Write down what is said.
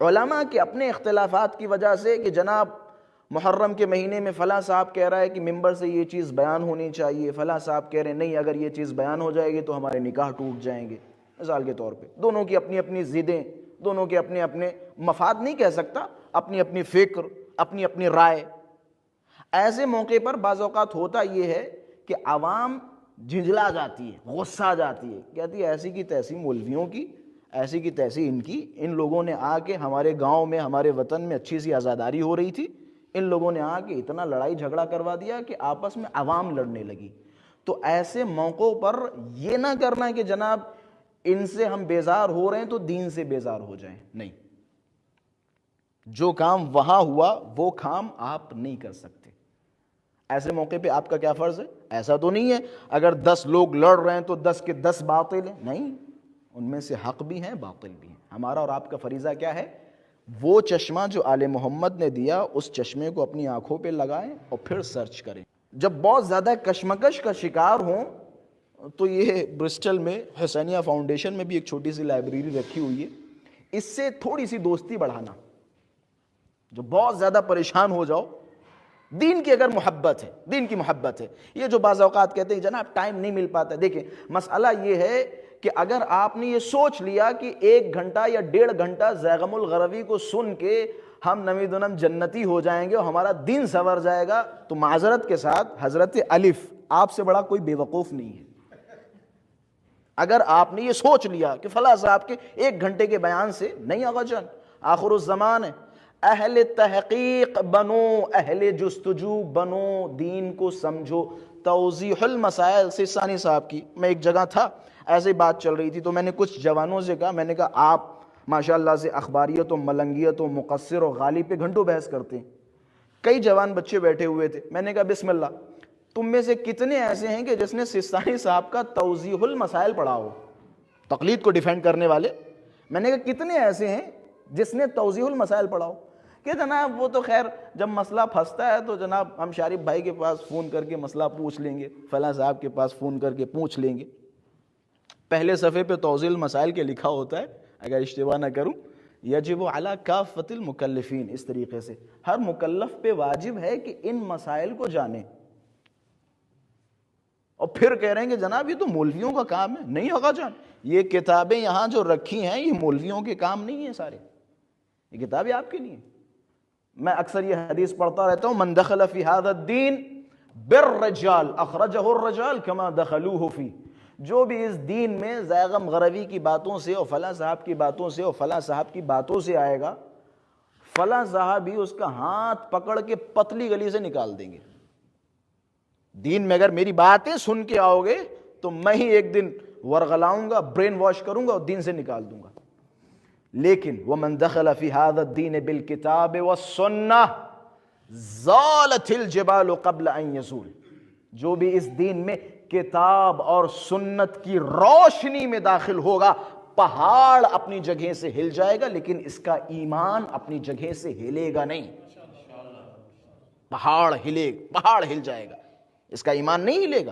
علماء کے اپنے اختلافات کی وجہ سے کہ جناب محرم کے مہینے میں فلاں صاحب کہہ رہا ہے کہ ممبر سے یہ چیز بیان ہونی چاہیے، فلاں صاحب کہہ رہے ہیں نہیں اگر یہ چیز بیان ہو جائے گی تو ہمارے نکاح ٹوٹ جائیں گے، مثال کے طور پہ دونوں کی اپنی اپنی ضدیں، دونوں کے اپنے اپنے مفاد نہیں کہہ سکتا، اپنی اپنی فکر، اپنی اپنی رائے۔ ایسے موقع پر بعض اوقات ہوتا یہ ہے کہ عوام جھنجھلا جاتی ہے، غصہ جاتی ہے، کہتی ہے ایسی کی تیسی مولویوں کی، ایسی کی تیسی ان کی، ان لوگوں نے آ کے ہمارے گاؤں میں ہمارے وطن میں اچھی سی آزاداری ہو رہی تھی، ان لوگوں نے آ کے اتنا لڑائی جھگڑا کروا دیا کہ آپس میں عوام لڑنے لگی۔ تو ایسے موقعوں پر یہ نہ کرنا کہ جناب ان سے ہم بیزار ہو رہے ہیں تو دین سے بیزار ہو جائیں، نہیں، جو کام وہاں ہوا وہ کام آپ نہیں کر سکتے۔ ایسے موقع پہ آپ کا کیا فرض ہے؟ ایسا تو نہیں ہے اگر 10 لوگ لڑ رہے ہیں تو 10 کے 10 باطل ہیں، نہیں، ان میں سے حق بھی ہیں باطل بھی ہیں۔ ہمارا اور آپ کا فریضہ کیا ہے؟ وہ چشمہ جو آل محمد نے دیا اس چشمے کو اپنی آنکھوں پہ لگائیں اور پھر سرچ کریں۔ جب بہت زیادہ کشمکش کا شکار ہوں تو یہ برسٹل میں حسینیہ فاؤنڈیشن میں بھی ایک چھوٹی سی لائبریری رکھی ہوئی ہے، اس سے تھوڑی سی دوستی بڑھانا۔ جو بہت زیادہ پریشان ہو جاؤ، دین کی اگر محبت ہے، دین کی محبت ہے، یہ جو بعض اوقات کہتے ہیں جناب ٹائم نہیں مل پاتا، دیکھیں مسئلہ یہ ہے کہ اگر آپ نے یہ سوچ لیا کہ 1 گھنٹہ یا 1.5 گھنٹہ زیغم الغروی کو سن کے ہم نمی دنم جنتی ہو جائیں گے اور ہمارا دین سنور جائے گا، تو معذرت کے ساتھ حضرت الف آپ سے بڑا کوئی بے وقوف نہیں ہے۔ اگر آپ نے یہ سوچ لیا کہ فلاں صاحب کے 1 گھنٹے کے بیان سے، نہیں آقا جان، آخر الزمان ہے، اہل تحقیق بنو، اہل جستجو بنو، دین کو سمجھو۔ توضیح المسائل سیستانی صاحب کی، میں ایک جگہ تھا، ایسے بات چل رہی تھی تو میں نے کچھ جوانوں سے کہا، میں نے کہا آپ ماشاءاللہ سے اخباریت و ملنگیت و مقصر و غالب پہ گھنٹوں بحث کرتے ہیں۔ کئی جوان بچے بیٹھے ہوئے تھے، میں نے کہا بسم اللہ، تم میں سے کتنے ایسے ہیں کہ جس نے سیستانی صاحب کا توضیح المسائل پڑھا ہو؟ تقلید کو ڈیفینڈ کرنے والے، میں نے کہا کتنے ایسے ہیں جس نے توضیح المسائل پڑھا ہو؟ کہ جناب وہ تو خیر جب مسئلہ پھنستا ہے تو جناب ہم شارف بھائی کے پاس فون کر کے مسئلہ پوچھ لیں گے، فلاں صاحب کے پاس فون کر کے پوچھ لیں گے۔ پہلے صفحے پہ توضیح المسائل کے لکھا ہوتا ہے، اگر اشتباہ نہ کروں، یجب علی کافۃ المکلفین، اس طریقے سے ہر مکلف پہ واجب ہے کہ ان مسائل کو جانے۔ اور پھر کہہ رہے ہیں کہ جناب یہ تو مولویوں کا کام ہے، نہیں ہوگا جان، یہ کتابیں یہاں جو رکھی ہیں یہ مولویوں کے کام نہیں ہیں، سارے یہ کتابیں آپ کے لیے ہیں۔ میں اکثر یہ حدیث پڑھتا رہتا ہوں، من دخل فی ھذا الدین بالرجال اخرجہ الرجال کما دخلوہ فی، جو بھی اس دین میں زیغم غروی کی باتوں سے اور فلاں صاحب کی باتوں سے اور فلاں صاحب کی باتوں سے آئے گا، فلاں صاحب ہی اس کا ہاتھ پکڑ کے پتلی گلی سے نکال دیں گے۔ دین میں اگر میری باتیں سن کے آؤ گے تو میں ہی ایک دن ورغلاؤں گا، برین واش کروں گا اور دین سے نکال دوں گا۔ لیکن وَمَن دَخَلَ فِي هَذَا الدِّينِ بِالْكِتَابِ وَالسُّنَّةِ زَالَتِ الْجِبَالُ قَبْلَ أَن يَزُولَ، جو بھی اس دین میں کتاب اور سنت کی روشنی میں داخل ہوگا، پہاڑ اپنی جگہ سے ہل جائے گا لیکن اس کا ایمان اپنی جگہ سے ہلے گا نہیں۔ پہاڑ ہل جائے گا، اس کا ایمان نہیں ہلے گا۔